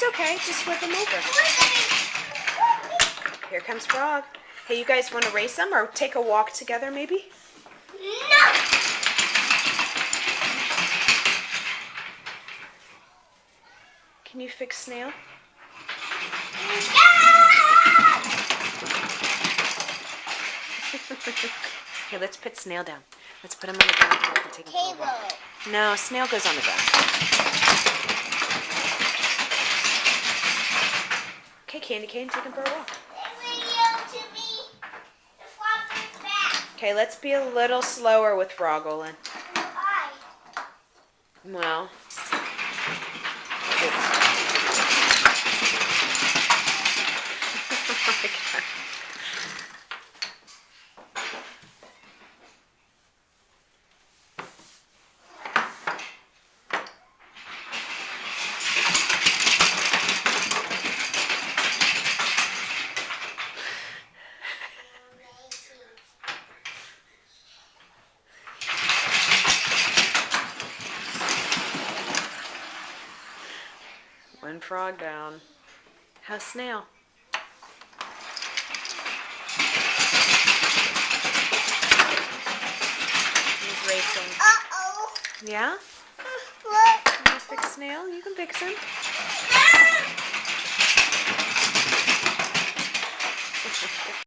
okay. Just flip them over. Here comes Frog. Hey, you guys want to race them or take a walk together maybe? No! Can you fix Snail? Okay, let's put Snail down. Let's put him on the ground so we can take him for a walk. No, Snail goes on the ground. Okay, Candy Cane, take him for a walk. Okay, let's be a little slower with Frog, Olin. Well. Oh my God. One frog down. How's Snail? He's racing. Uh-oh. Yeah? Look. Can you fix Snail? You can fix him.